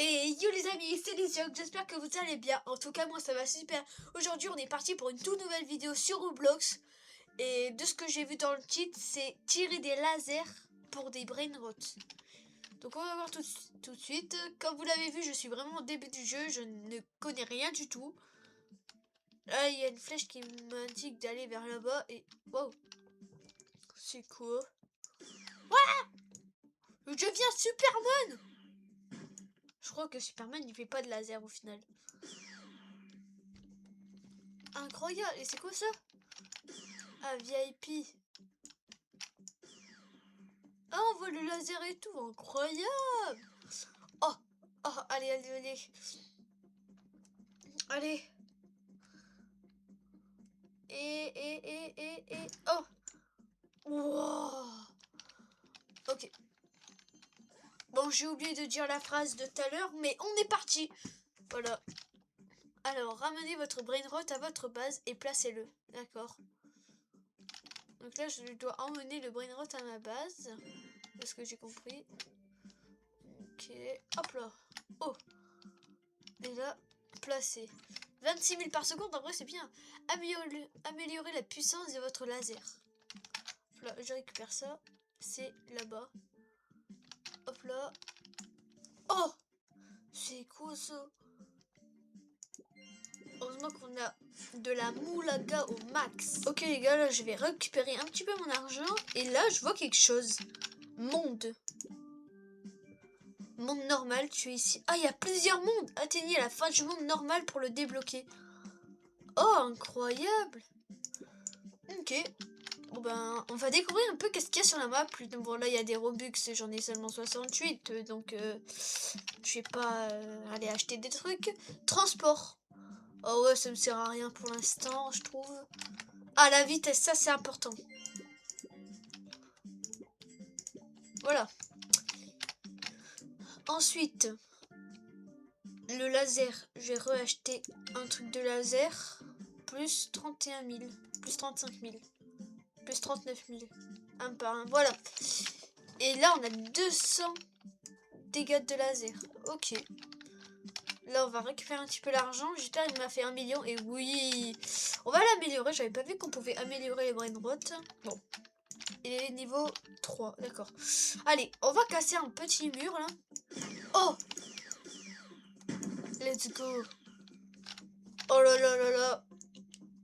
Et yo les amis, c'est Lysioc, j'espère que vous allez bien. En tout cas moi ça va super. Aujourd'hui on est parti pour une toute nouvelle vidéo sur Roblox. Et de ce que j'ai vu dans le titre, c'est tirer des lasers pour des brainrots. Donc on va voir tout de suite. Comme vous l'avez vu, je suis vraiment au début du jeu, je ne connais rien du tout. Là il y a une flèche qui m'indique d'aller vers là-bas et... Wow. C'est quoi? Je deviens Superman. Je crois que Superman il fait pas de laser au final. Incroyable. Et c'est quoi ça? Ah, VIP. Ah, on voit le laser et tout. Incroyable. Oh, oh, allez, allez, allez. Allez. Et. Oh. Wow. Ok. Bon, j'ai oublié de dire la phrase de tout à l'heure, mais on est parti. Voilà. Alors, ramenez votre brainrot à votre base et placez-le. D'accord. Donc là, je dois emmener le brainrot à ma base. De ce que j'ai compris. Ok. Hop là. Oh. Et là, placé. 26 000 par seconde, en vrai c'est bien. Améliorer la puissance de votre laser. Là, je récupère ça. C'est là-bas. Hop là. Oh! C'est quoi ça? Heureusement qu'on a de la moulaga au max. Ok les gars, là je vais récupérer un petit peu mon argent. Et là je vois quelque chose. Monde. Monde normal, tu es ici. Ah, il y a plusieurs mondes. Atteignez la fin du monde normal pour le débloquer. Oh, incroyable. Ok. Bon ben, on va découvrir un peu qu'est-ce qu'il y a sur la map. Bon là, il y a des Robux, j'en ai seulement 68. Donc, je vais pas aller acheter des trucs. Transport. Oh ouais, ça me sert à rien pour l'instant, je trouve. Ah, la vitesse, ça c'est important. Voilà. Ensuite, le laser. Je vais reacheter un truc de laser. Plus 31 000. Plus 35 000. Plus 39 000. Un par un. Voilà. Et là, on a 200 dégâts de laser. Ok. Là, on va récupérer un petit peu l'argent. J'espère qu'il m'a fait 1 million. Et oui, on va l'améliorer. J'avais pas vu qu'on pouvait améliorer les brainrots. Bon. Il est niveau 3. D'accord. Allez, on va casser un petit mur, là. Oh! Let's go. Oh là là là là.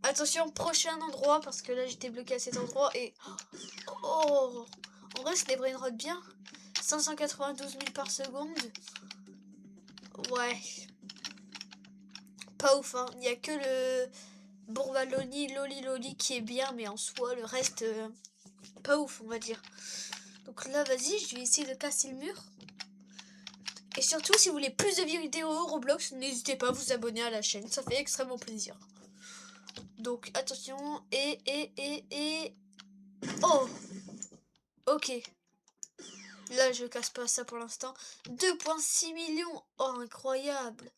Attention, prochain endroit. Parce que là, j'étais bloqué à cet endroit. Et... Oh! En vrai, c'est des brainrots bien. 592 000 par seconde. Ouais. Pas ouf, hein. Il n'y a que le Bourbaloni, Loli Loli qui est bien, mais en soi, le reste, pas ouf, on va dire. Donc là, vas-y, je vais essayer de casser le mur. Et surtout, si vous voulez plus de vidéos Roblox, n'hésitez pas à vous abonner à la chaîne, ça fait extrêmement plaisir. Donc, attention, et... Oh! Ok. Là, je casse pas ça pour l'instant. 2,6 millions. Oh, incroyable.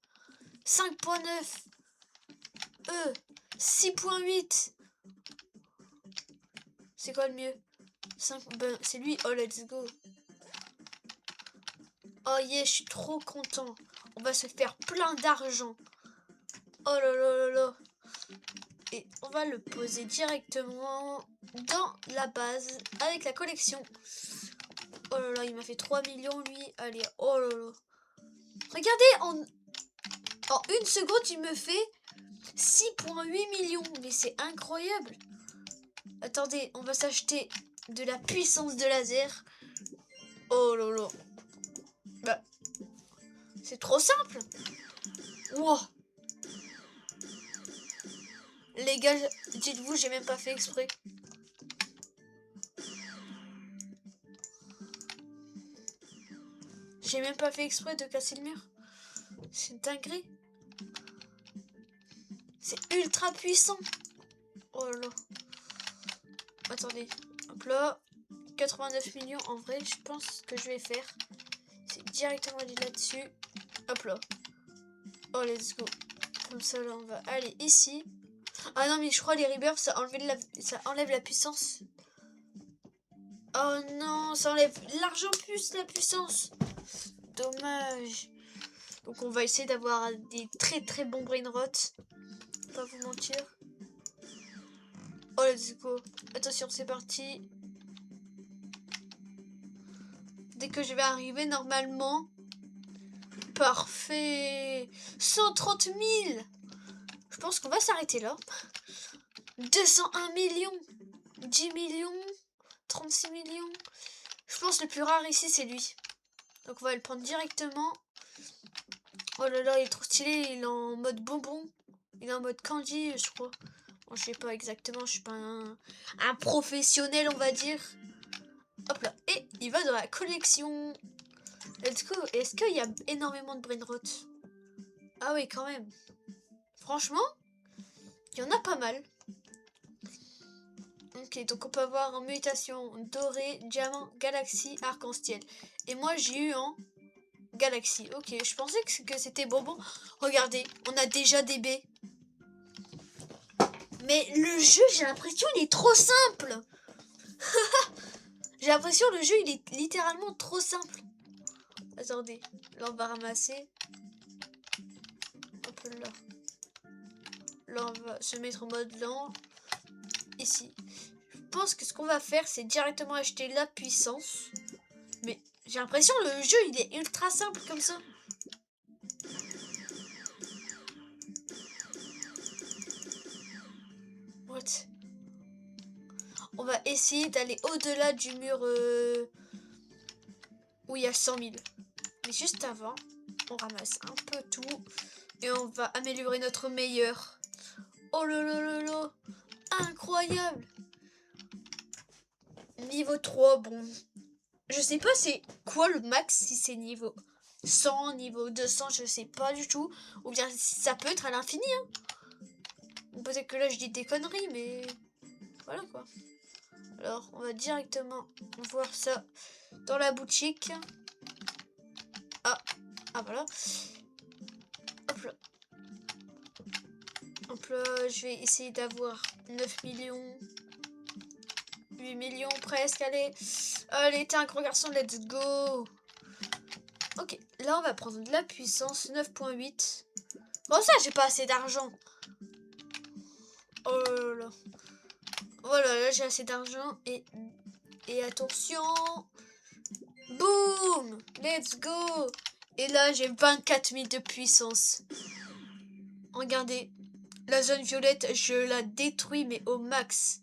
5,9. 6,8. C'est quoi le mieux? 5... Ben, c'est lui. Oh, let's go. Oh yeah, je suis trop content. On va se faire plein d'argent. Oh là là là là. Et on va le poser directement dans la base avec la collection. Oh là là, il m'a fait 3 millions lui. Allez, oh là là. Regardez, en une seconde, il me fait 6,8 millions. Mais c'est incroyable. Attendez, on va s'acheter de la puissance de laser. Oh là là. Bah, c'est trop simple. Wow. Les gars, dites-vous, j'ai même pas fait exprès. J'ai même pas fait exprès de casser le mur. C'est une dinguerie. C'est ultra puissant. Oh là là. Attendez. Hop là. 89 millions. En vrai, je pense que je vais faire. C'est directement aller là-dessus. Hop là. Oh, let's go. Comme ça, là, on va aller ici. Ah non, mais je crois les rebirths, ça enlève la puissance. Oh non, ça enlève l'argent plus la puissance. Dommage. Donc on va essayer d'avoir des très très bons brain rot. Pas vous mentir. Oh let's go. Attention, c'est parti. Dès que je vais arriver normalement. Parfait. 130 000. Je pense qu'on va s'arrêter là. 201 millions. 10 millions. 36 millions. Je pense le plus rare ici c'est lui. Donc on va le prendre directement. Oh là là, il est trop stylé. Il est en mode bonbon. Il est en mode candy, je crois. Bon, je sais pas exactement. Je suis pas un professionnel, on va dire. Hop là. Et il va dans la collection. Let's go. Est-ce qu'il y a énormément de brain rot? Ah oui, quand même. Franchement, il y en a pas mal. Ok, donc on peut avoir en mutation doré, diamant, galaxie, arc-en-ciel. Et moi j'ai eu en galaxie. Ok, je pensais que c'était bonbon. Regardez, on a déjà des baies. Mais le jeu, j'ai l'impression, il est trop simple. J'ai l'impression le jeu, il est littéralement trop simple. Attendez, là on va ramasser. Un peu là. Là on va se mettre en mode lent. Ici. Je pense que ce qu'on va faire, c'est directement acheter la puissance. Mais j'ai l'impression le jeu, il est ultra simple comme ça. What? On va essayer d'aller au-delà du mur où il y a 100 000. Mais juste avant, on ramasse un peu tout. Et on va améliorer notre meilleur. Oh là là là là! Incroyable! Niveau 3, bon. Je sais pas c'est quoi le max, si c'est niveau 100, niveau 200, je sais pas du tout. Ou bien ça peut être à l'infini. Hein. Peut-être que là je dis des conneries, mais voilà quoi. Alors on va directement voir ça dans la boutique. Ah voilà. Hop là. Hop là, je vais essayer d'avoir 9 millions. 8 millions presque, allez. Allez, t'es un gros garçon, let's go. Ok, là on va prendre de la puissance, 9.8. Bon ça, j'ai pas assez d'argent. Oh là là. Voilà, là j'ai assez d'argent et attention. Boum, let's go. Et là j'ai 24 000 de puissance. Regardez, la zone violette, je la détruis mais au max.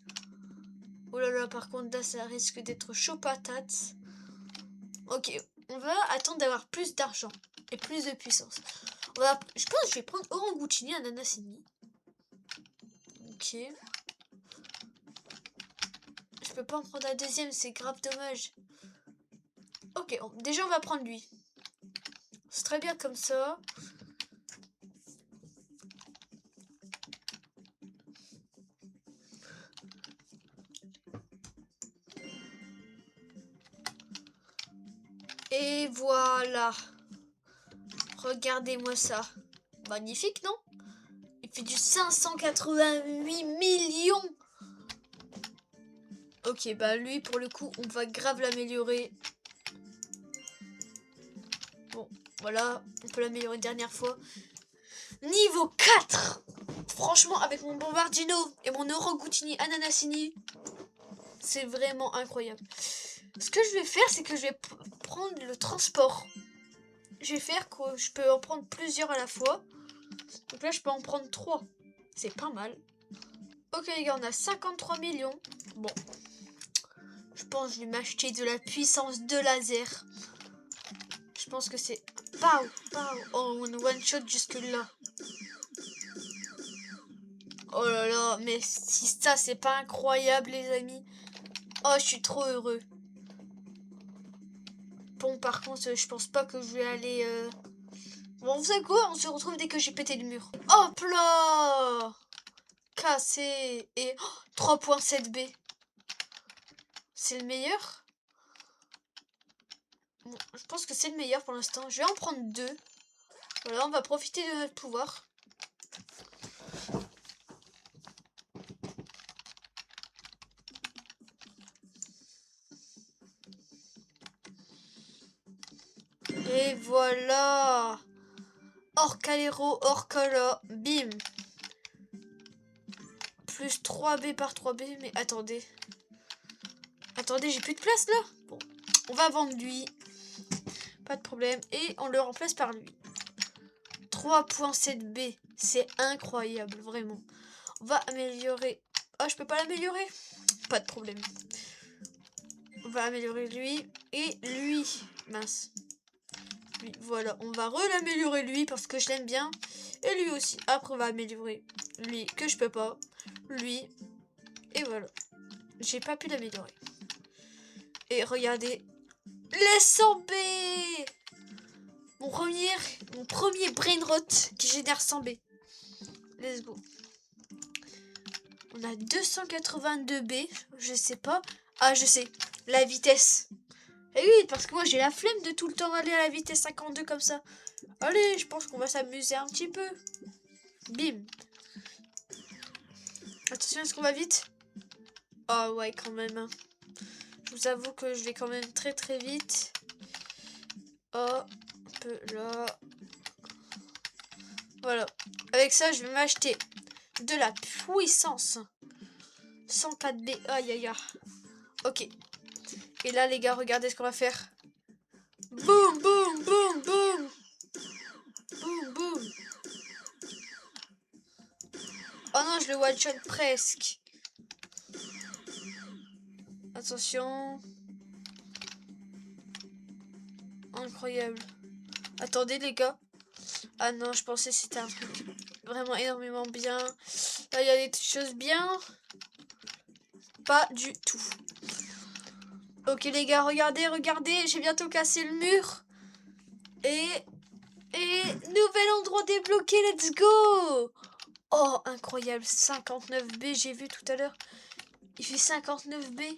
Oh là là, par contre là ça risque d'être chaud patate. Ok, on va attendre d'avoir plus d'argent et plus de puissance. Je pense que je vais prendre Orangutini, Ananasini. Ok. Je peux pas en prendre un deuxième, c'est grave dommage. Ok, déjà on va prendre lui. C'est très bien comme ça. Et voilà. Regardez-moi ça. Magnifique, non? Il fait du 588 millions. Ok, bah lui, pour le coup, on va grave l'améliorer. Bon, voilà. On peut l'améliorer une dernière fois. Niveau 4. Franchement, avec mon Bombardino et mon Orangutini Ananasini, c'est vraiment incroyable. Ce que je vais faire, c'est que je vais prendre le transport. Je vais faire que je peux en prendre plusieurs à la fois. Donc là, je peux en prendre 3. C'est pas mal. Ok, les gars, on a 53 millions. Bon. Je pense que je vais m'acheter de la puissance de laser. Je pense que c'est... Pow, pow. Oh, on one shot jusque là. Oh là là, mais si ça, c'est pas incroyable, les amis. Oh, je suis trop heureux. Bon, par contre, je pense pas que je vais aller... Bon, vous savez quoi? On se retrouve dès que j'ai pété le mur. Hop là! Cassé. Et 3.7B. C'est le meilleur? Bon, je pense que c'est le meilleur pour l'instant. Je vais en prendre 2. Voilà, on va profiter de notre pouvoir. Et voilà. Orcalero, Orcala, bim. Plus 3B par 3B, mais attendez. Attendez, j'ai plus de place là. Bon, on va vendre lui. Pas de problème. Et on le remplace par lui. 3.7B. C'est incroyable, vraiment. On va améliorer. Ah, je peux pas l'améliorer. Pas de problème. On va améliorer lui. Et lui. Mince. Lui, voilà. On va l'améliorer lui parce que je l'aime bien. Et lui aussi. Après, on va améliorer lui que je peux pas. Lui. Et voilà. J'ai pas pu l'améliorer. Et regardez. Les 100B. Mon premier brainrot qui génère 100B. Let's go. On a 282B. Je sais pas. Ah, je sais. La vitesse. Et oui, parce que moi j'ai la flemme de tout le temps aller à la vitesse 52 comme ça. Allez, je pense qu'on va s'amuser un petit peu. Bim. Attention, est-ce qu'on va vite? Oh ouais, quand même. Hein. Je vous avoue que je vais quand même très très vite. Hop là. Voilà. Avec ça, je vais m'acheter de la puissance. 104B. Aïe aïe aïe. Ok. Et là, les gars, regardez ce qu'on va faire. Boum, boum, boum, boum. Boum, boum. Oh non, je le one-shot presque. Attention. Incroyable. Attendez, les gars. Ah non, je pensais que c'était un truc vraiment énormément bien. Là, il y a des choses bien. Pas du tout. Ok, les gars, regardez, regardez. J'ai bientôt cassé le mur. Et nouvel endroit débloqué, let's go. Oh, incroyable. 59B, j'ai vu tout à l'heure. Il fait 59B.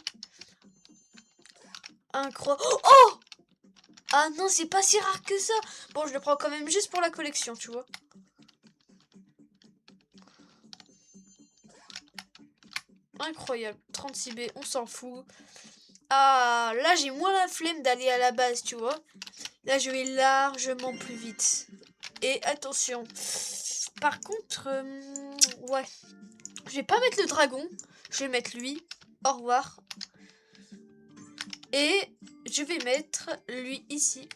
Incroyable. Oh! Ah non, c'est pas si rare que ça. Bon, je le prends quand même juste pour la collection, tu vois. Incroyable. 36B, on s'en fout. Ah, là, j'ai moins la flemme d'aller à la base, tu vois. Là, je vais largement plus vite. Et attention. Par contre, ouais. Je vais pas mettre le dragon. Je vais mettre lui. Au revoir. Et je vais mettre lui ici.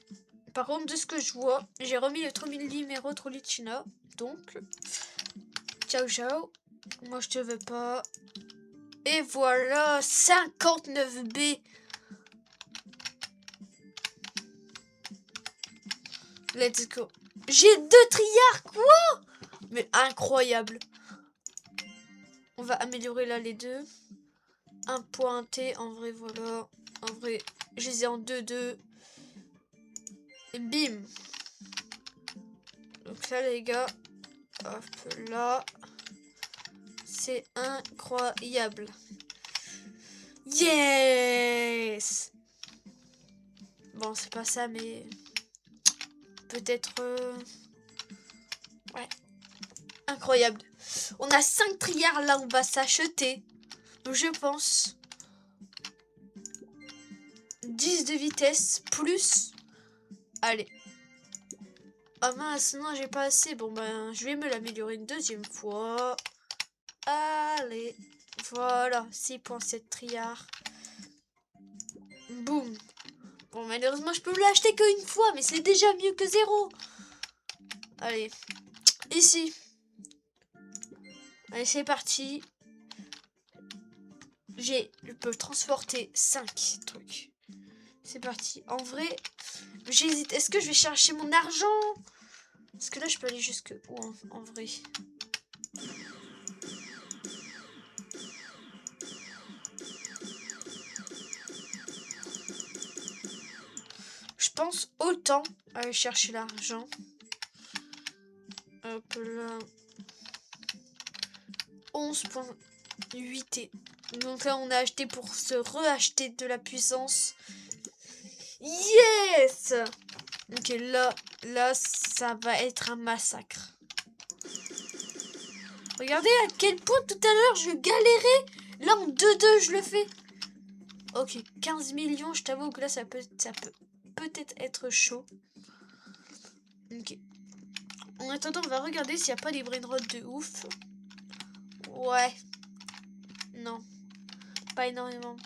Par contre, de ce que je vois, j'ai remis le numéro Trolicina. Donc, ciao, ciao. Moi, je te veux pas. Et voilà, 59B. Let's go. J'ai 2 triards, quoi? Mais incroyable. On va améliorer là les deux. Un pointé, en vrai, voilà. En vrai, je les ai en 2-2. Et bim. Donc là, les gars, hop là. C'est incroyable. Yes! Bon, c'est pas ça, mais peut-être... Ouais. Incroyable. On a 5 triards, là, on va s'acheter. Je pense. 10 de vitesse, plus... Allez. Ah mince, non, j'ai pas assez. Bon, ben, je vais me l'améliorer une deuxième fois. Allez. Voilà, 6.7 triards. Boum. Bon, malheureusement, je peux me l'acheter qu'une fois, mais c'est déjà mieux que 0. Allez. Ici. Allez, c'est parti. Je peux transporter 5 trucs. C'est parti. En vrai, j'hésite. Est-ce que je vais chercher mon argent? Parce que là, je peux aller jusque où en vrai? Je pense autant aller chercher l'argent. Hop là. 11.8. Donc là, on a acheté pour se reacheter de la puissance. Yes! Ok, là, ça va être un massacre. Regardez à quel point tout à l'heure je galérais. Là, en 2-2, je le fais. Ok, 15 millions, je t'avoue que là, ça peut peut-être être chaud. Ok. En attendant, on va regarder s'il n'y a pas des brainrots de ouf. Ouais. Non. Pas énormément.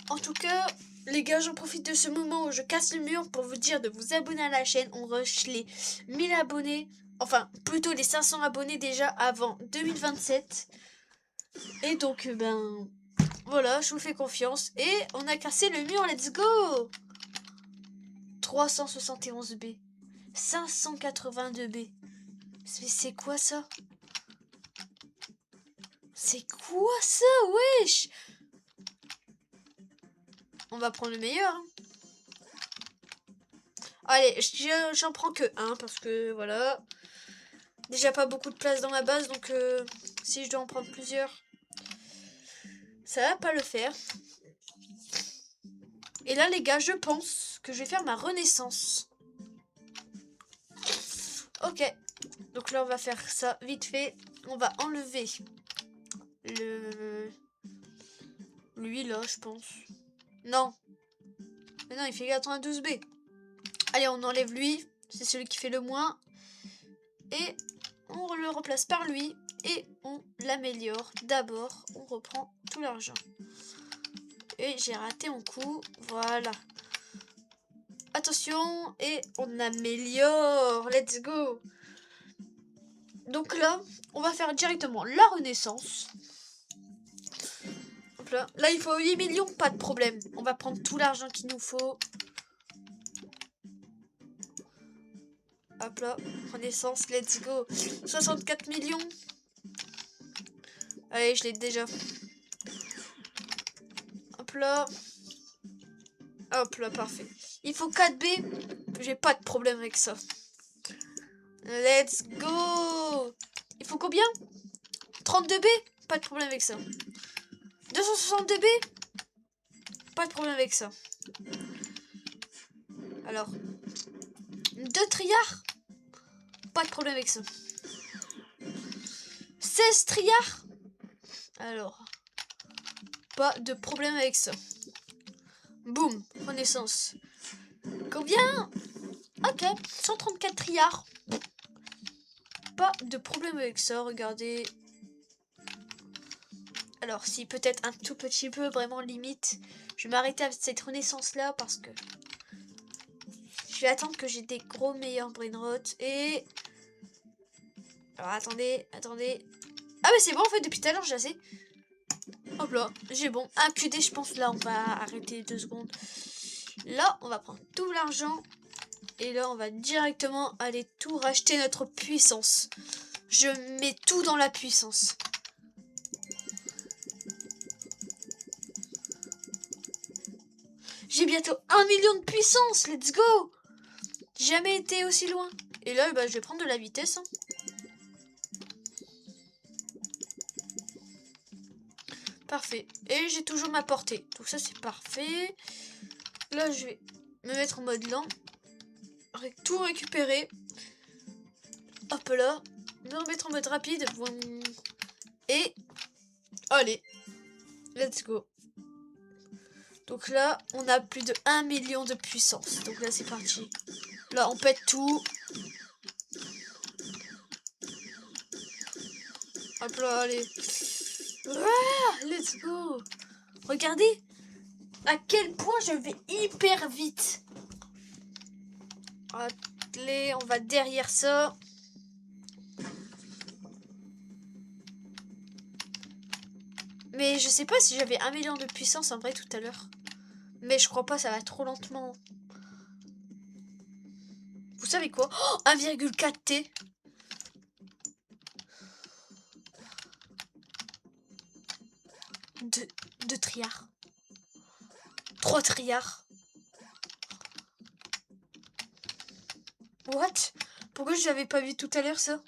En tout cas, les gars, j'en profite de ce moment où je casse le mur pour vous dire de vous abonner à la chaîne. On rush les 1000 abonnés. Enfin, plutôt les 500 abonnés déjà avant 2027. Et donc, ben... Voilà, je vous fais confiance. Et on a cassé le mur, let's go! 371 B. 582 B. C'est quoi ça? C'est quoi ça, wesh? On va prendre le meilleur. Hein. Allez, j'en prends que un parce que voilà. Déjà pas beaucoup de place dans ma base, donc si je dois en prendre plusieurs, ça va pas le faire. Et là, les gars, je pense que je vais faire ma renaissance. Ok. Donc là, on va faire ça vite fait. On va enlever lui là, je pense. Non. Mais non, il fait 92 B. Allez, on enlève lui. C'est celui qui fait le moins. Et on le remplace par lui. Et on l'améliore. D'abord, on reprend tout l'argent. Et j'ai raté mon coup. Voilà. Attention. Et on améliore. Let's go. Donc là, on va faire directement la renaissance. Hop là. Là, il faut 8 millions. Pas de problème. On va prendre tout l'argent qu'il nous faut. Hop là. Renaissance. Let's go. 64 millions. Allez, je l'ai déjà. Hop là. Hop là, parfait. Il faut 4 B. J'ai pas de problème avec ça. Let's go. Il faut combien? 32 B. Pas de problème avec ça. 262 B. Pas de problème avec ça. Alors. 2 triards. Pas de problème avec ça. 16 triards. Alors. Pas de problème avec ça. Boum. Renaissance. Combien? Ok. 134 triards. Pas de problème avec ça. Regardez. Alors, si peut-être un tout petit peu, vraiment limite. Je vais m'arrêter à cette renaissance-là parce que... Je vais attendre que j'ai des gros meilleurs brainrots. Et... Alors, attendez. Ah, mais c'est bon, en fait, depuis tout à l'heure, j'ai assez. Hop là, j'ai bon. Un QD, je pense. Là, on va arrêter 2 secondes. Là, on va prendre tout l'argent. Et là, on va directement aller tout racheter notre puissance. Je mets tout dans la puissance. J'ai bientôt 1 million de puissance. Let's go. Jamais été aussi loin. Et là, bah, je vais prendre de la vitesse. Hein. Parfait. Et j'ai toujours ma portée. Donc ça, c'est parfait. Là, je vais me mettre en mode lent. Tout récupérer. Hop là. Me remettre en mode rapide. Et... Allez. Let's go. Donc là, on a plus de 1 million de puissance. Donc là, c'est parti. Là, on pète tout. Hop là, allez. Ah, let's go. Regardez à quel point je vais hyper vite. Allez, on va derrière ça. Mais je sais pas si j'avais 1 million de puissance en vrai tout à l'heure. Mais je crois pas, ça va trop lentement. Vous savez quoi? Oh, 1,4 T. Deux triards. 3 triards. What? Pourquoi je l'avais pas vu tout à l'heure ça?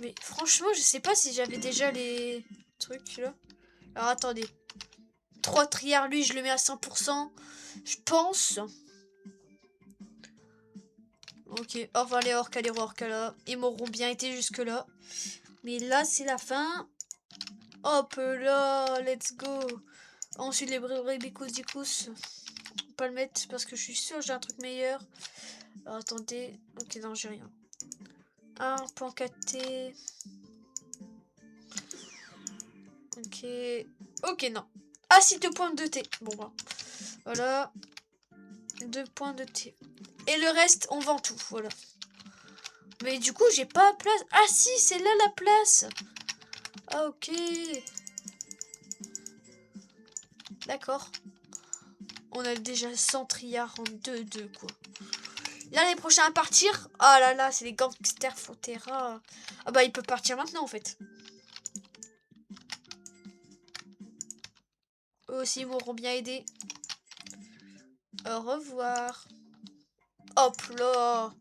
Mais franchement, je sais pas si j'avais déjà les trucs là. Alors attendez. 3 triards, lui, je le mets à 100%. Je pense. Ok, au revoir les orques, les orques là. Ils m'auront bien été jusque là. Mais là, c'est la fin. Hop là, let's go. Ensuite, les brébicous. pas le mettre parce que je suis sûre j'ai un truc meilleur. Alors attendez. Ok, non, j'ai rien. 1.4T. Ok. Ok, non. Ah si, 2.2T. Bon, bah. Voilà. 2.2T. Et le reste, on vend tout. Voilà. Mais du coup, j'ai pas la place. Ah si, c'est là la place. Ah ok. D'accord. On a déjà 100 triards en 2-2, quoi. Là, les prochains à partir. Ah là là, c'est les gangsters Frontera. Ah bah, il peut partir maintenant, en fait. Eux aussi, ils m'auront bien aidé. Au revoir. Hop là.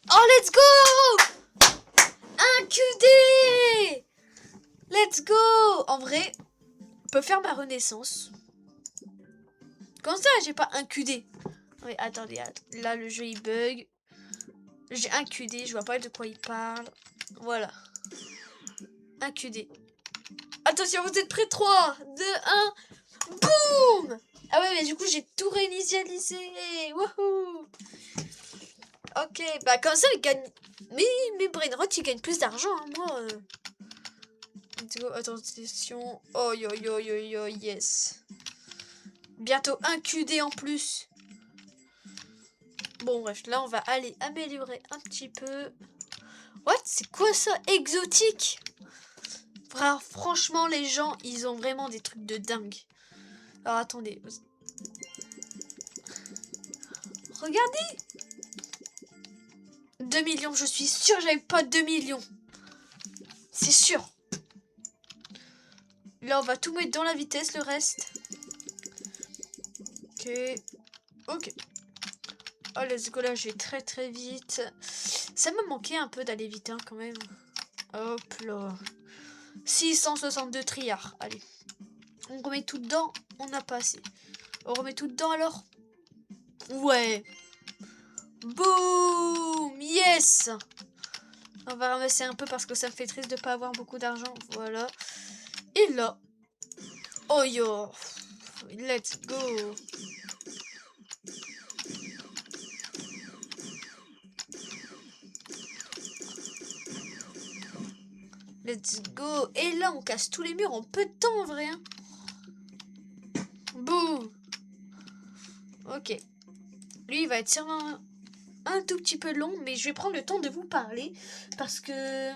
Oh, let's go! Un QD! Let's go! En vrai, on peut faire ma renaissance. Comment ça, j'ai pas un QD? Oui, attendez, là, le jeu, il bug. J'ai un QD, je vois pas de quoi il parle. Voilà. Un QD. Attention, vous êtes prêts? 3, 2, 1. Boum! Ah ouais, mais du coup, j'ai tout réinitialisé. Wouhou! Ok, bah comme ça, il gagne. Mais Brainrot, il gagne plus d'argent, hein, moi. Let's go, attention. Oh, yo, yo, yo, yo, yes. Bientôt un QD en plus. Bon, bref, là, on va aller améliorer un petit peu. What? C'est quoi ça? Exotique? Franchement, les gens, ils ont vraiment des trucs de dingue. Alors, attendez. Regardez! 2 millions, je suis sûre j'avais pas 2 millions. C'est sûr. Là, on va tout mettre dans la vitesse, le reste. Ok. Ok. Oh, let's go, là, je vais très très vite. Ça me manquait un peu d'aller vite, hein, quand même. Hop là. 662 triards. Allez. On remet tout dedans. On n'a pas assez. On remet tout dedans, alors. Ouais. Boum. Yes. On va ramasser un peu parce que ça me fait triste de pas avoir beaucoup d'argent. Voilà. Et là. Oh yo. Let's go. Let's go. Et là, on casse tous les murs en peu de temps, en vrai. Hein. Boum. Ok. Lui, il va être sûrement un tout petit peu long, mais je vais prendre le temps de vous parler. Parce que,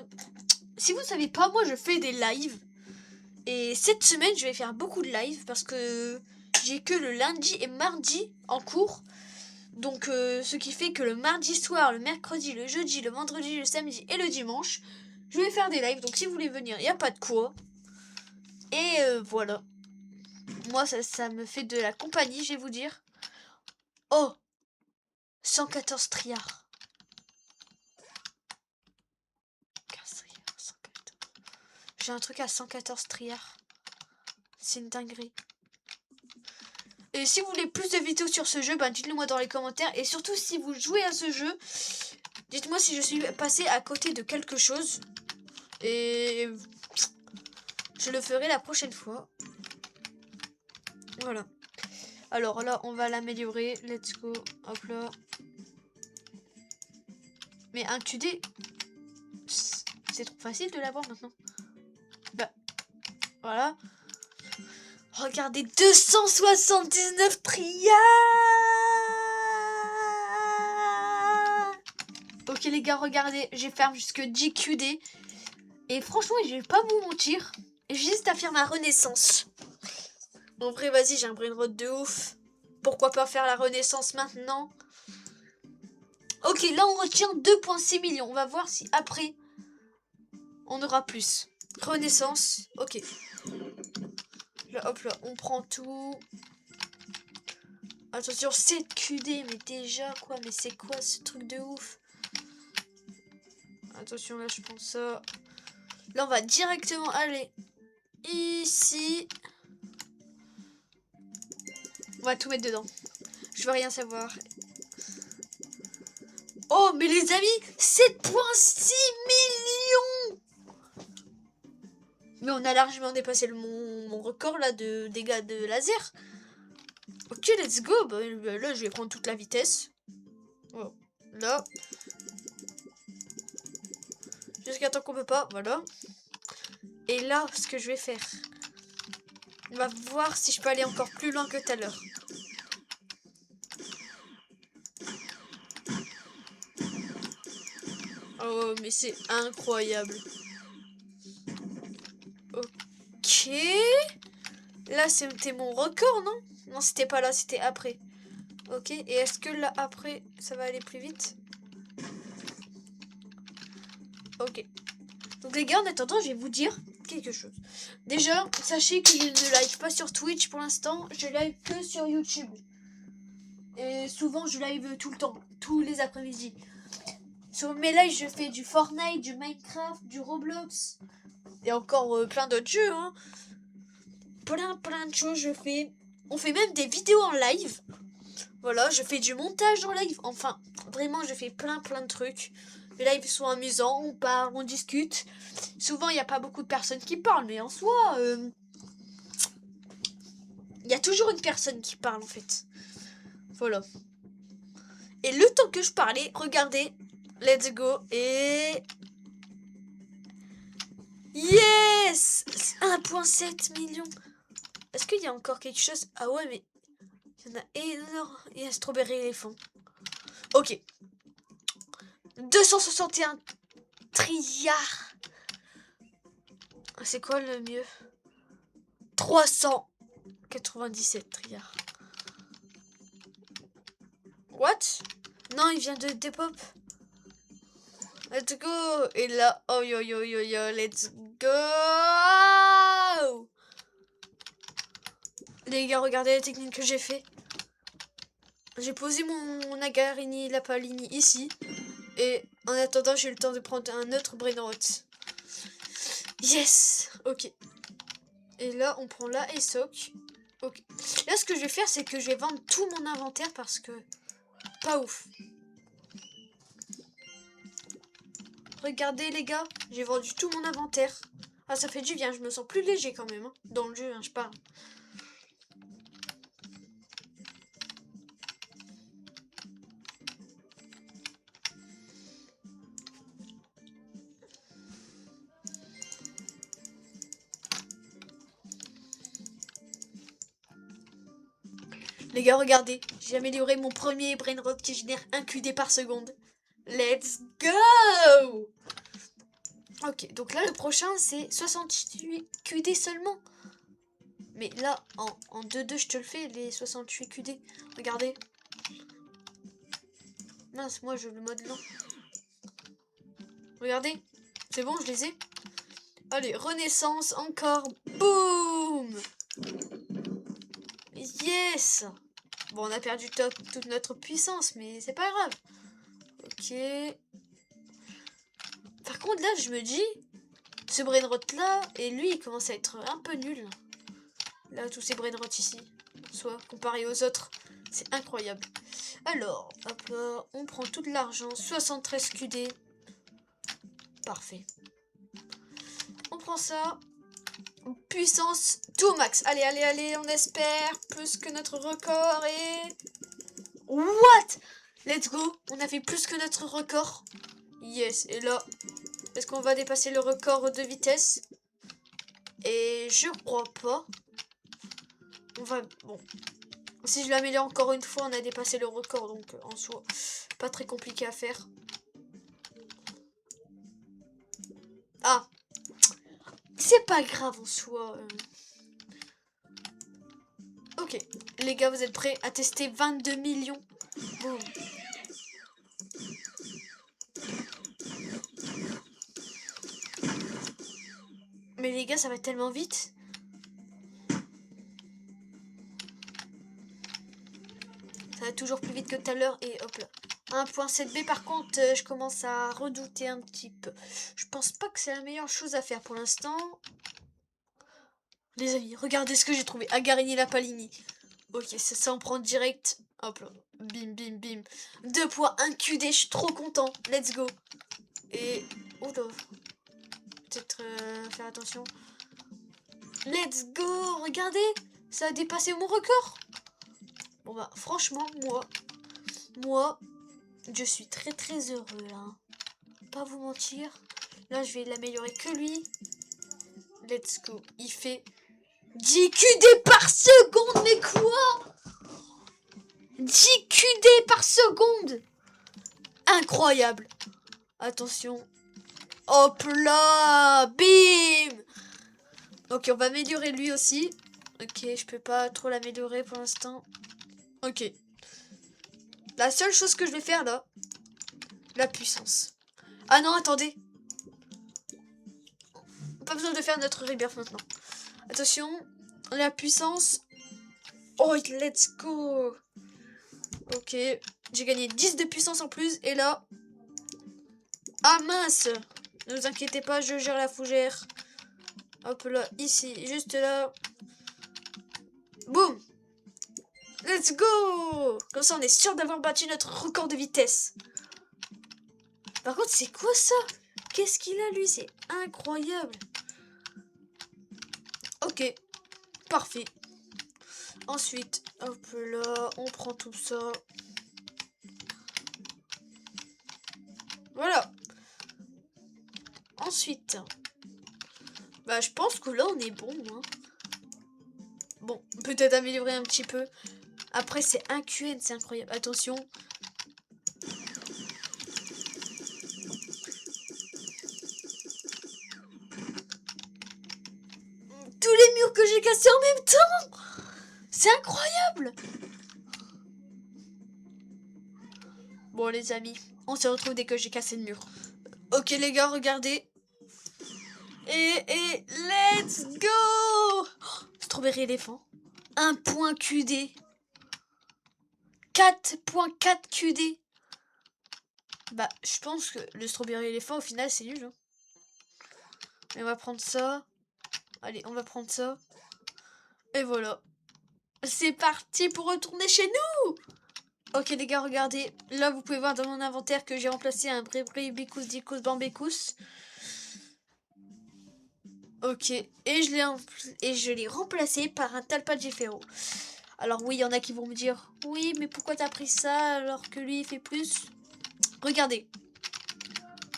si vous ne savez pas, moi, je fais des lives. Et cette semaine, je vais faire beaucoup de lives parce que j'ai que le lundi et mardi en cours. Donc, ce qui fait que le mardi soir, le mercredi, le jeudi, le vendredi, le samedi et le dimanche, je vais faire des lives. Donc, si vous voulez venir, il n'y a pas de quoi. Et voilà. Moi, ça me fait de la compagnie, je vais vous dire. Oh, 114 triards. 15 triards, 114. J'ai un truc à 114 triards. C'est une dinguerie. Et si vous voulez plus de vidéos sur ce jeu, bah dites-le moi dans les commentaires. Et surtout, si vous jouez à ce jeu, dites-moi si je suis passé à côté de quelque chose. Et je le ferai la prochaine fois. Voilà. Alors là, on va l'améliorer. Let's go. Hop là. Mais un QD, c'est trop facile de l'avoir maintenant. Bah, voilà. Regardez, 279 triards. Ok les gars, regardez, j'ai fermé jusque 10 QD. Et franchement, je vais pas vous mentir, j'ai juste à faire ma renaissance. En vrai, vas-y, j'ai un brainrot de ouf. Pourquoi pas faire la renaissance maintenant? Ok, là on retient 2,6 millions. On va voir si après, on aura plus. Renaissance, ok. Là, hop là, on prend tout. Attention, 7 QD, mais déjà, quoi? Mais c'est quoi ce truc de ouf? Attention, là, je prends ça. Là, on va directement aller ici. On va tout mettre dedans. Je veux rien savoir. Oh, mais les amis, 7,6 millions! Mais on a largement dépassé mon record, là, de dégâts de laser. Ok, let's go. Bah, là, je vais prendre toute la vitesse. Oh. Là. Jusqu'à temps qu'on peut pas. Voilà. Et là, ce que je vais faire. On va voir si je peux aller encore plus loin que tout à l'heure. Oh, mais c'est incroyable. Ok. Là, c'était mon record, non? Non, c'était pas là, c'était après. Ok, et est-ce que là, après, ça va aller plus vite? Ok. Donc les gars, en attendant, je vais vous dire quelque chose. Déjà, sachez que je ne live pas sur Twitch pour l'instant. Je live que sur YouTube. Et souvent, je live tout le temps, tous les après-midi. Sur mes lives, je fais du Fortnite, du Minecraft, du Roblox. Et encore plein d'autres jeux, hein. Plein de choses je fais. On fait même des vidéos en live. Voilà, je fais du montage en live. Enfin, vraiment, je fais plein de trucs. Les lives sont amusants, on parle, on discute. Souvent, il n'y a pas beaucoup de personnes qui parlent, mais en soi, il y a toujours une personne qui parle, en fait. Voilà. Et le temps que je parlais, regardez, let's go, et... Yes! 1,7 million. Est-ce qu'il y a encore quelque chose? Ah ouais, mais il y en a énorme. Il y a Strawberry Elephant. Ok. 261 trilliards. C'est quoi le mieux? 397 trilliards. What? Non, il vient de Depop. Let's go. Et là, oh yo yo yo yo, let's go. Les gars, regardez la technique que j'ai fait. J'ai posé mon Agarini Lapalini ici. Et en attendant, j'ai eu le temps de prendre un autre Brainrot. Yes. Ok. Et là, on prend la Esoc. Ok. Là, ce que je vais faire, c'est que je vais vendre tout mon inventaire parce que... Pas ouf. Regardez, les gars. J'ai vendu tout mon inventaire. Ah, ça fait du bien. Je me sens plus léger quand même. Hein. Dans le jeu, hein, je parle. Les gars, regardez. J'ai amélioré mon premier Brainrot qui génère 1 QD par seconde. Let's go! Ok, donc là, le prochain, c'est 68 QD seulement. Mais là, en 2-2, je te le fais, les 68 QD. Regardez. Mince, moi, je le mode lent. Regardez. C'est bon, je les ai. Allez, renaissance, encore. Boum! Yes! Bon, on a perdu toute notre puissance, mais c'est pas grave. Ok. Par contre, là, je me dis... Ce Brainrot là, et lui, il commence à être un peu nul. Là, tous ces Brainrot ici. Soit comparé aux autres. C'est incroyable. Alors, hop là, on prend tout de l'argent. 73 QD. Parfait. On prend ça. Puissance tout max. Allez, allez, allez, on espère. Plus que notre record et... What? Let's go. On a fait plus que notre record. Yes. Et là, est-ce qu'on va dépasser le record de vitesse? Et je crois pas. On va... Bon. Si je l'améliore encore une fois, on a dépassé le record. Donc, en soi, pas très compliqué à faire. Ah. C'est pas grave en soi. Ok. Les gars, vous êtes prêts à tester 22 millions? Boum. Mais les gars, ça va tellement vite. Ça va toujours plus vite que tout à l'heure. Et hop là. 1.7B par contre, je commence à redouter un petit peu. Je pense pas que c'est la meilleure chose à faire pour l'instant. Les amis, regardez ce que j'ai trouvé. Agarini Lapalini. Ok, ça on prend direct. Hop là. Bim, bim, bim. 2.1 QD, je suis trop content. Let's go. Et... Oh là. Peut-être faire attention. Let's go. Regardez. Ça a dépassé mon record. Bon bah franchement moi je suis très très heureux là, hein. Pas vous mentir. Là je vais l'améliorer que lui. Let's go. Il fait 10 QD par seconde. Mais quoi? 10 QD par seconde. Incroyable. Attention. Hop là. Bim. Ok, on va améliorer lui aussi. Ok, je peux pas trop l'améliorer pour l'instant. Ok. La seule chose que je vais faire là, la puissance. Ah non, attendez. Pas besoin de faire notre rebirth maintenant. Attention, la puissance. Oh, let's go. Ok, j'ai gagné 10 de puissance en plus. Et là... Ah mince. Ne vous inquiétez pas, je gère la fougère. Hop là, ici, juste là. Boum. Let's go. Comme ça, on est sûr d'avoir battu notre record de vitesse. Par contre, c'est quoi ça? Qu'est-ce qu'il a, lui? C'est incroyable. Ok, parfait. Ensuite, hop là, on prend tout ça. Voilà. Ensuite, bah je pense que là, on est bon, hein. Bon, peut-être améliorer un petit peu. Après, c'est un QN, c'est incroyable. Attention. Tous les murs que j'ai cassés en même temps. C'est incroyable. Bon, les amis, on se retrouve dès que j'ai cassé le mur. Ok, les gars, regardez. Et let's go. Oh, strawberry éléphant. 1 point QD. 4.4 QD. Bah, je pense que le strawberry éléphant, au final, c'est nul. Hein. Et on va prendre ça. Allez, on va prendre ça. Et voilà. C'est parti pour retourner chez nous. Ok, les gars, regardez. Là, vous pouvez voir dans mon inventaire que j'ai remplacé un Brébri, Bicous, Dicous, Bambécous. Ok. Et je l'ai remplacé par un Talpa-Gefero. Alors oui, il y en a qui vont me dire, oui, mais pourquoi t'as pris ça alors que lui, il fait plus? Regardez.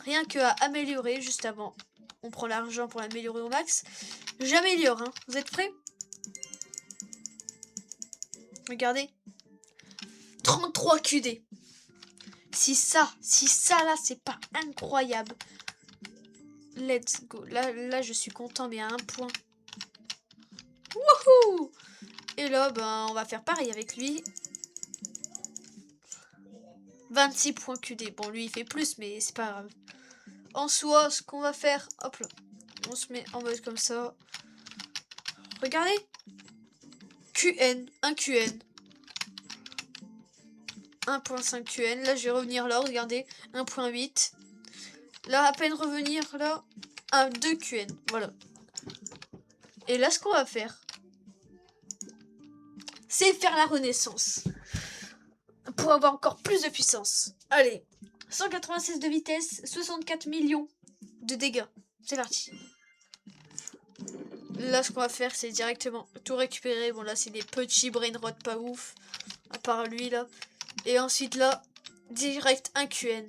Rien que à améliorer juste avant. On prend l'argent pour l'améliorer au max. J'améliore, hein. Vous êtes prêts? Regardez. 33 QD. Si ça là, c'est pas incroyable. Let's go. Là, je suis content, mais à un point. Wouhou! Et là, ben, on va faire pareil avec lui. 26 points QD. Bon, lui, il fait plus, mais c'est pas grave. En soi, ce qu'on va faire... Hop là. On se met en mode comme ça. Regardez. QN. Un QN. 1.5 QN. Là, je vais revenir là. Regardez. 1.8. Là, à peine revenir là. 2 QN. Voilà. Et là, ce qu'on va faire, c'est faire la renaissance. Pour avoir encore plus de puissance. Allez. 196 de vitesse. 64 millions de dégâts. C'est parti. Là, ce qu'on va faire, c'est directement tout récupérer. Bon, là, c'est des petits brain rot pas ouf. À part lui, là. Et ensuite, là, direct un QN.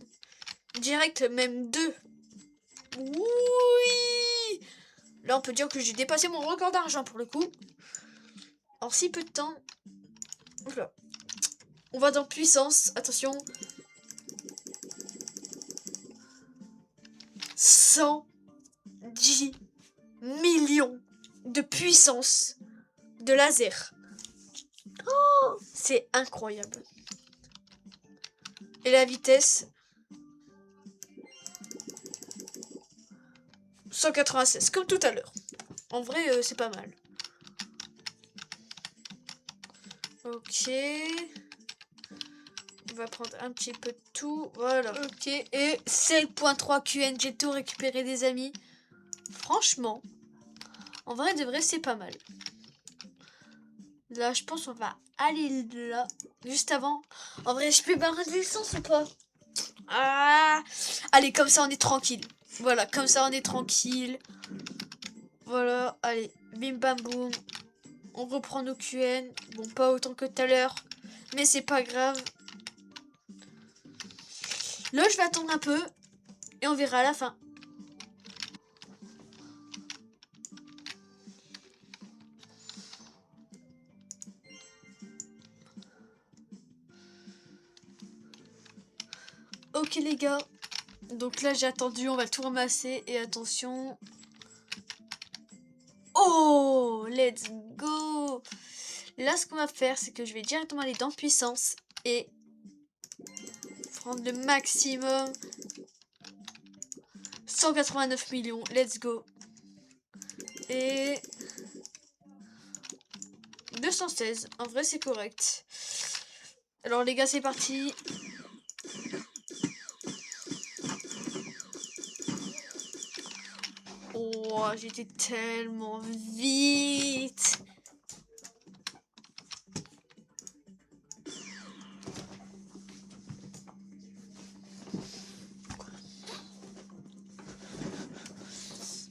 Direct, même 2. Oui. Là, on peut dire que j'ai dépassé mon record d'argent pour le coup. En si peu de temps. Oula. On va dans puissance. Attention. 110 millions de puissance de laser. Oh, c'est incroyable. Et la vitesse 196, comme tout à l'heure. En vrai, c'est pas mal. Ok. On va prendre un petit peu de tout. Voilà. Ok. Et 7.3 QN. J'ai tout récupéré, des amis. Franchement, en vrai, de vrai, c'est pas mal. Là, je pense qu'on va aller là. Juste avant. En vrai, je peux barrer de l'essence ou pas? Ah. Allez, comme ça, on est tranquille. Voilà, comme ça, on est tranquille. Voilà, allez. Bim, bam, boum. On reprend nos QN. Bon, pas autant que tout à l'heure. Mais c'est pas grave. Là, je vais attendre un peu. Et on verra à la fin. Ok les gars. Donc là, j'ai attendu. On va tout ramasser. Et attention. Oh, let's go. Là, ce qu'on va faire, c'est que je vais directement aller dans puissance. Et prendre le maximum. 189 millions. Let's go. Et 216. En vrai, c'est correct. Alors, les gars, c'est parti. Oh, j'étais tellement vite.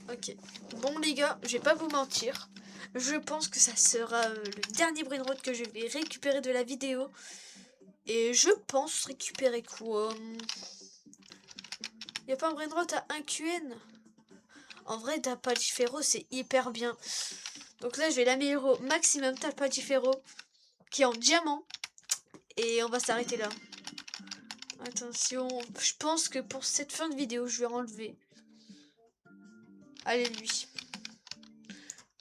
Ok. Bon, les gars, je vais pas vous mentir. Je pense que ça sera le dernier brainrot que je vais récupérer de la vidéo. Et je pense récupérer quoi? Y a pas un brainrot à 1 QN? En vrai, Talpadifero, c'est hyper bien. Donc là, je vais l'améliorer au maximum, Talpadifero, qui est en diamant. Et on va s'arrêter là. Attention, je pense que pour cette fin de vidéo, je vais enlever. Allez, lui.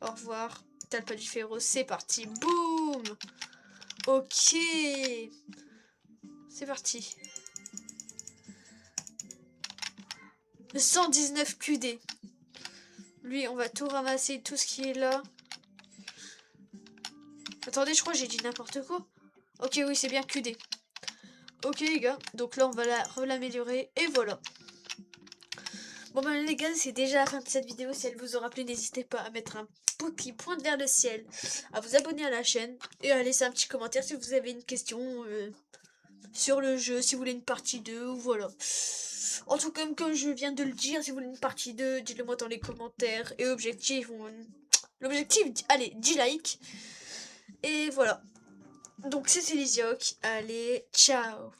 Au revoir. Talpadifero, c'est parti. Boum. Ok. C'est parti. 119 QD. Lui, on va tout ramasser, tout ce qui est là. Attendez, je crois que j'ai dit n'importe quoi. Ok, oui, c'est bien QD. Ok, les gars. Donc là, on va l'améliorer. Et voilà. Bon, ben, les gars, c'est déjà la fin de cette vidéo. Si elle vous aura plu, n'hésitez pas à mettre un petit point vers le ciel, à vous abonner à la chaîne et à laisser un petit commentaire si vous avez une question sur le jeu, si vous voulez une partie 2 ou voilà. En tout cas, comme je viens de le dire, si vous voulez une partie 2, dites-le moi dans les commentaires. Et objectif, l'objectif, allez, 10 likes. Et voilà. Donc c'est Lizioc. Allez, ciao.